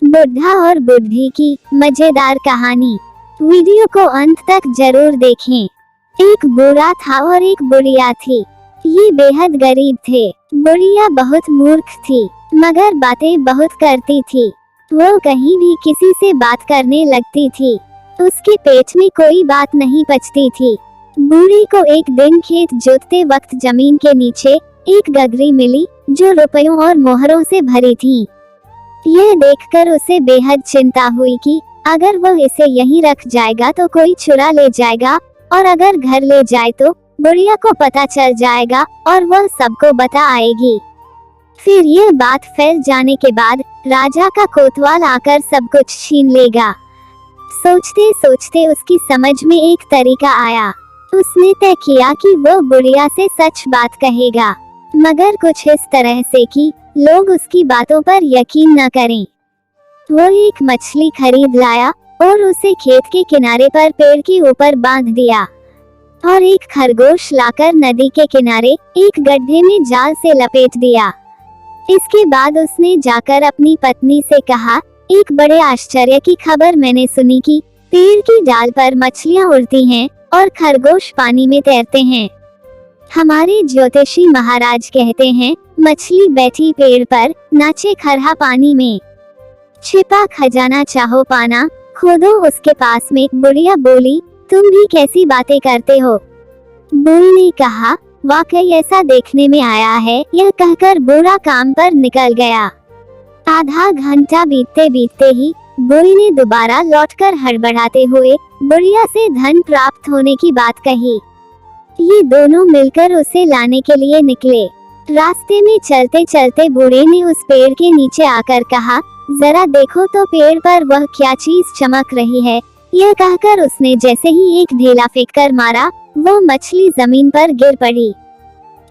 बुढ़ा और बुढ़ी की मजेदार कहानी। वीडियो को अंत तक जरूर देखें। एक बूढ़ा था और एक बुढ़िया थी। ये बेहद गरीब थे। बुढ़िया बहुत मूर्ख थी, मगर बातें बहुत करती थी। वो कहीं भी किसी से बात करने लगती थी। उसके पेट में कोई बात नहीं पचती थी। बूढ़ी को एक दिन खेत जोतते वक्त जमीन के नीचे एक गगरी मिली जो रुपयों और मोहरों से भरी थी। यह देखकर उसे बेहद चिंता हुई कि अगर वह इसे यहीं रख जाएगा तो कोई चुरा ले जाएगा, और अगर घर ले जाए तो बुढ़िया को पता चल जाएगा और वह सबको बता आएगी। फिर यह बात फैल जाने के बाद राजा का कोतवाल आकर सब कुछ छीन लेगा। सोचते सोचते उसकी समझ में एक तरीका आया। उसने तय किया कि वह बुढ़िया से सच बात कहेगा, मगर कुछ इस तरह से कि लोग उसकी बातों पर यकीन न करें। वो एक मछली खरीद लाया और उसे खेत के किनारे पर पेड़ के ऊपर बांध दिया, और एक खरगोश लाकर नदी के किनारे एक गड्ढे में जाल से लपेट दिया। इसके बाद उसने जाकर अपनी पत्नी से कहा, एक बड़े आश्चर्य की खबर मैंने सुनी कि पेड़ की डाल पर मछलियां उड़ती हैं और खरगोश पानी में तैरते हैं। हमारे ज्योतिषी महाराज कहते हैं, मछली बैठी पेड़ पर, नाचे खरहा पानी में। छिपा खजाना चाहो पाना, खोदो उसके पास में। बुढ़िया बोली, तुम भी कैसी बातें करते हो। बूढ़ी ने कहा, वाकई ऐसा देखने में आया है। यह कहकर बूढ़ा काम पर निकल गया। आधा घंटा बीतते बीतते ही बूढ़ी ने दोबारा लौटकर हड़बड़ाते हुए बुढ़िया से धन प्राप्त होने की बात कही। ये दोनों मिलकर उसे लाने के लिए निकले। रास्ते में चलते चलते बूढ़े ने उस पेड़ के नीचे आकर कहा, जरा देखो तो पेड़ पर वह क्या चीज चमक रही है। यह कहकर उसने जैसे ही एक ढेला फेंक कर मारा, वो मछली जमीन पर गिर पड़ी।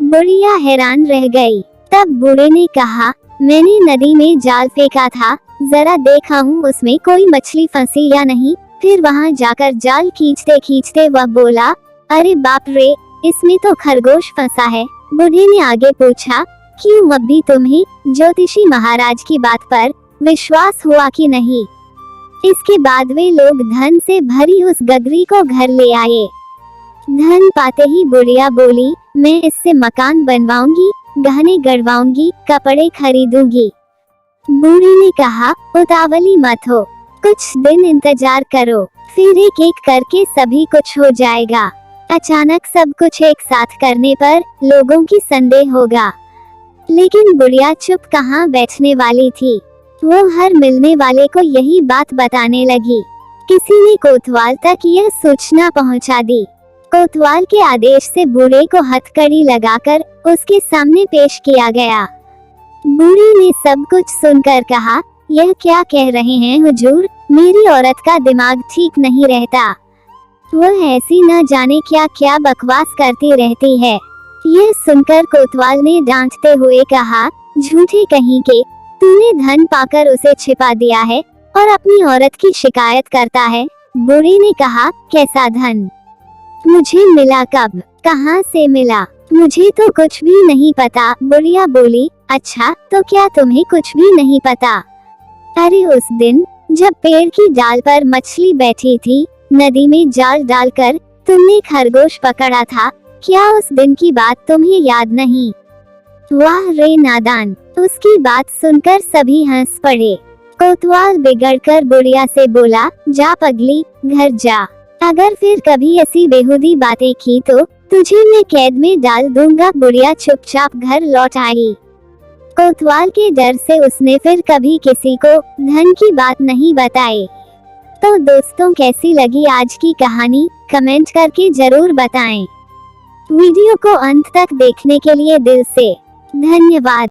बुढ़िया हैरान रह गई। तब बूढ़े ने कहा, मैंने नदी में जाल फेंका था, जरा देखा हूँ उसमें कोई मछली फंसी या नहीं। फिर वहाँ जाकर जाल खींचते खींचते वह बोला, अरे बाप रे, इसमें तो खरगोश फंसा है। बूढ़े ने आगे पूछा, क्यों अब भी तुम्हें ज्योतिषी महाराज की बात पर विश्वास हुआ कि नहीं। इसके बाद वे लोग धन से भरी उस गगरी को घर ले आए। धन पाते ही बुढ़िया बोली, मैं इससे मकान बनवाऊंगी, गहने गढ़वाऊंगी, कपड़े खरीदूंगी। बूढ़ी ने कहा, उतावली मत हो, कुछ दिन इंतजार करो, फिर एक एक करके सभी कुछ हो जाएगा। अचानक सब कुछ एक साथ करने पर लोगों की संदेह होगा। लेकिन बुढ़िया चुप कहाँ बैठने वाली थी। वो हर मिलने वाले को यही बात बताने लगी। किसी ने कोतवाल तक यह सूचना पहुंचा दी। कोतवाल के आदेश से बूढ़े को हथकड़ी लगाकर उसके सामने पेश किया गया। बूढ़ी ने सब कुछ सुनकर कहा, यह क्या कह रहे हैं हुजूर, मेरी औरत का दिमाग ठीक नहीं रहता। वह ऐसी न जाने क्या क्या बकवास करती रहती है। यह सुनकर कोतवाल ने डांटते हुए कहा, झूठे कहीं के, तूने धन पाकर उसे छिपा दिया है और अपनी औरत की शिकायत करता है। बूढ़ी ने कहा, कैसा धन? मुझे मिला कब? कहाँ से मिला? मुझे तो कुछ भी नहीं पता। बुढ़िया बोली, अच्छा तो क्या तुम्हें कुछ भी नहीं पता? अरे उस दिन जब पेड़ की डाल पर मछली बैठी थी, नदी में जाल डालकर तुमने खरगोश पकड़ा था, क्या उस दिन की बात तुम्हें याद नहीं? वाह रे नादान। उसकी बात सुनकर सभी हंस पड़े। कोतवाल बिगड़कर बुढ़िया से बोला, जा पगली, घर जा। अगर फिर कभी ऐसी बेहुदी बातें की तो तुझे मैं कैद में डाल दूंगा। बुढ़िया चुपचाप घर लौट आई। कोतवाल के डर से उसने फिर कभी किसी को धन की बात नहीं बताई। तो दोस्तों, कैसी लगी आज की कहानी? कमेंट करके जरूर बताएं। वीडियो को अंत तक देखने के लिए दिल से धन्यवाद।